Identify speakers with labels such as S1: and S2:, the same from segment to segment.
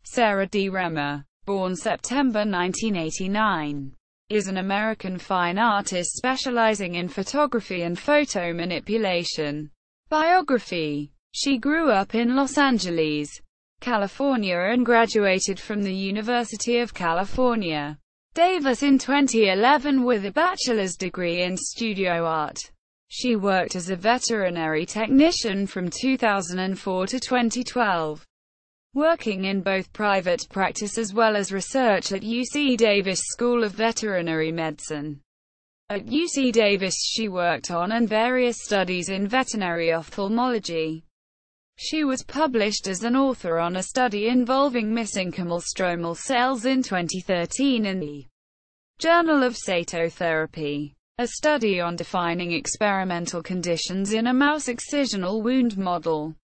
S1: Sarah DeRemer, born September 1989, is an American fine artist specializing in photography and photo manipulation. Biography. She grew up in Los Angeles, California and graduated from the University of California, Davis in 2011 with a bachelor's degree in studio art. She worked as a veterinary technician from 2004 to 2012. Working in both private practice as well as research at UC Davis School of Veterinary Medicine. At UC Davis she worked on and various studies in veterinary ophthalmology. She was published as an author on a study involving mesenchymal stromal cells in 2013 in the Journal of Cytotherapy, a study on defining experimental conditions in a mouse excisional wound model.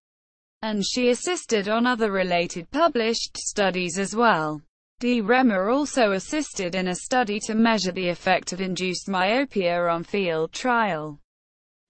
S1: And she assisted on other related published studies as well. DeRemer also assisted in a study to measure the effect of induced myopia on field trial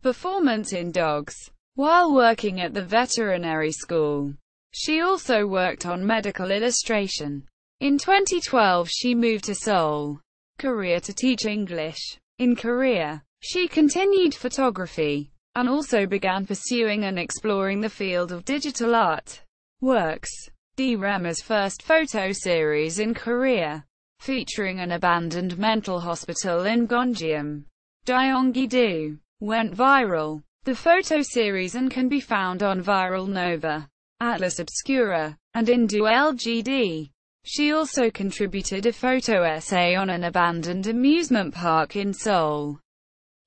S1: performance in dogs. While working at the veterinary school, she also worked on medical illustration. In 2012 she moved to Seoul, Korea to teach English. In Korea, she continued photography, and also began pursuing and exploring the field of digital art. Works. DeRemer's first photo series in Korea, featuring an abandoned mental hospital in Gonjeom, Gyeonggi-do, went viral. The photo series and can be found on Viral Nova, Atlas Obscura, and Indu LGD. She also contributed a photo essay on an abandoned amusement park in Seoul,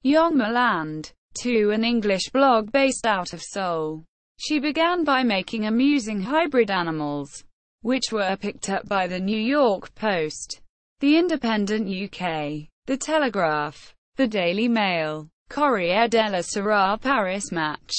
S1: Yongmaland, to an English blog based out of Seoul. She began by making amusing hybrid animals, which were picked up by the New York Post, The Independent UK, The Telegraph, The Daily Mail, Corriere della Sera, Paris Match,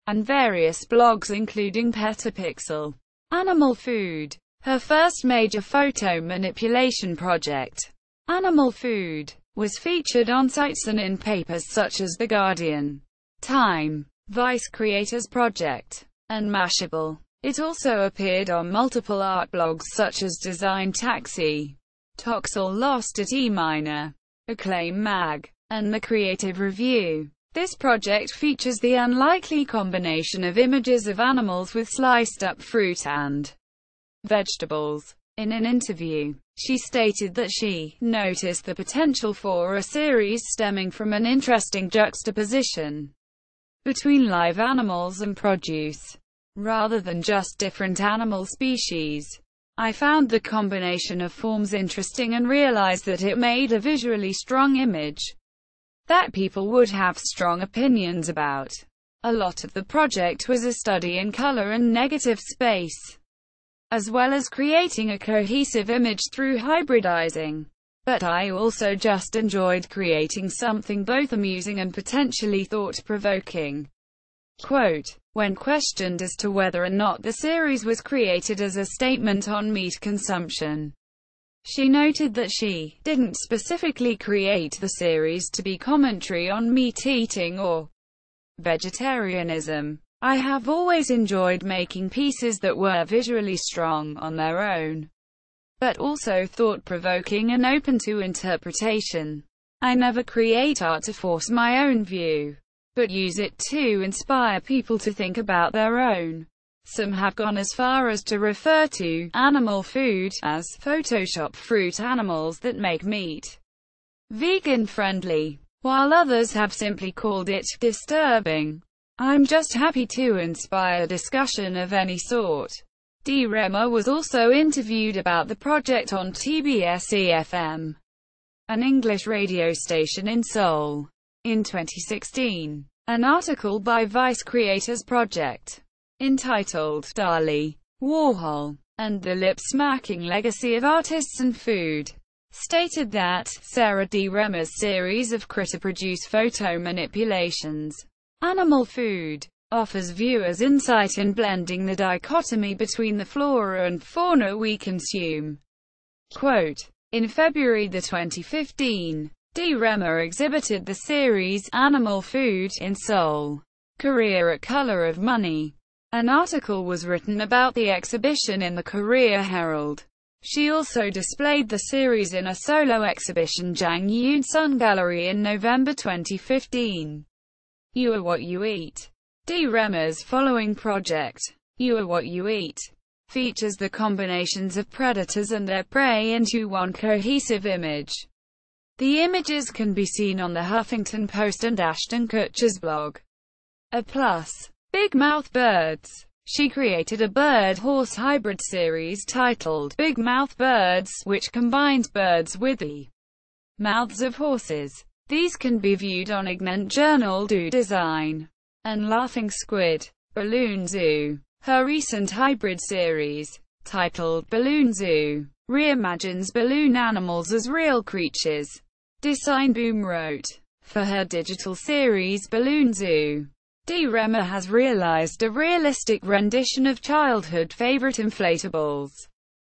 S1: and various blogs including Petapixel. Animal Food. Her first major photo manipulation project, Animal Food, was featured on sites and in papers such as The Guardian, Time, Vice Creators Project, and Mashable. It also appeared on multiple art blogs such as Design Taxi, Toxel Lost at E-Minor, Acclaim Mag, and The Creative Review. This project features the unlikely combination of images of animals with sliced up fruit and vegetables. In an interview, she stated that she noticed the potential for a series stemming from an interesting juxtaposition between live animals and produce, rather than just different animal species. I found the combination of forms interesting and realized that it made a visually strong image that people would have strong opinions about. A lot of the project was a study in color and negative space, as well as creating a cohesive image through hybridizing. But I also just enjoyed creating something both amusing and potentially thought-provoking. Quote, when questioned as to whether or not the series was created as a statement on meat consumption, she noted that she didn't specifically create the series to be commentary on meat eating or vegetarianism. I have always enjoyed making pieces that were visually strong on their own, but also thought-provoking and open to interpretation. I never create art to force my own view, but use it to inspire people to think about their own. Some have gone as far as to refer to Animal Food as Photoshop fruit animals that make meat vegan-friendly, while others have simply called it disturbing. I'm just happy to inspire discussion of any sort. DeRemer was also interviewed about the project on TBS EFM, an English radio station in Seoul, in 2016. An article by Vice Creators Project, entitled Dali, Warhol, and the Lip-Smacking Legacy of Artists and Food, stated that Sarah DeRemer's series of critter-produced photo manipulations, Animal Food, offers viewers insight in blending the dichotomy between the flora and fauna we consume. Quote, in February 2015, DeRemer exhibited the series Animal Food in Seoul, Korea at Color of Money. An article was written about the exhibition in the Korea Herald. She also displayed the series in a solo exhibition Jang Yoon-sun Gallery in November 2015. You Are What You Eat. DeRemer's following project, You Are What You Eat, features the combinations of predators and their prey into one cohesive image. The images can be seen on the Huffington Post and Ashton Kutcher's blog. A plus. Big Mouth Birds. She created a bird-horse hybrid series titled Big Mouth Birds, which combines birds with the mouths of horses. These can be viewed on Ignent Journal Do Design and Laughing Squid. Balloon Zoo. Her recent hybrid series, titled Balloon Zoo, reimagines balloon animals as real creatures. Design Boom wrote. For her digital series Balloon Zoo, DeRemer has realized a realistic rendition of childhood favorite inflatables.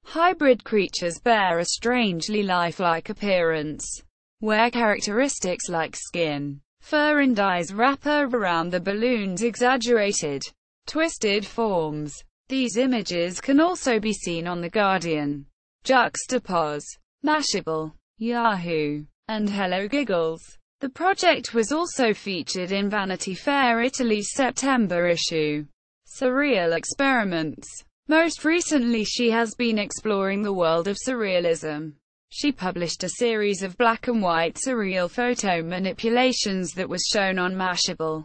S1: Hybrid creatures bear a strangely lifelike appearance, where characteristics like skin, fur and eyes wrap around the balloon's exaggerated, twisted forms. These images can also be seen on The Guardian, Juxtapose, Mashable, Yahoo, and Hello Giggles. The project was also featured in Vanity Fair Italy's September issue, Surreal Experiments. Most recently she has been exploring the world of surrealism. She published a series of black and white surreal photo manipulations that was shown on Mashable,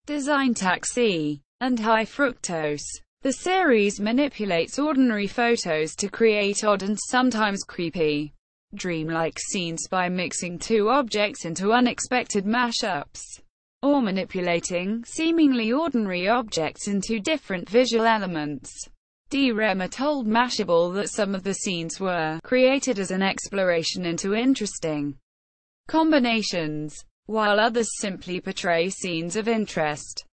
S1: Design Taxi, and High Fructose. The series manipulates ordinary photos to create odd and sometimes creepy, dreamlike scenes by mixing two objects into unexpected mashups, or manipulating seemingly ordinary objects into different visual elements. DeRemer told Mashable that some of the scenes were created as an exploration into interesting combinations, while others simply portray scenes of interest.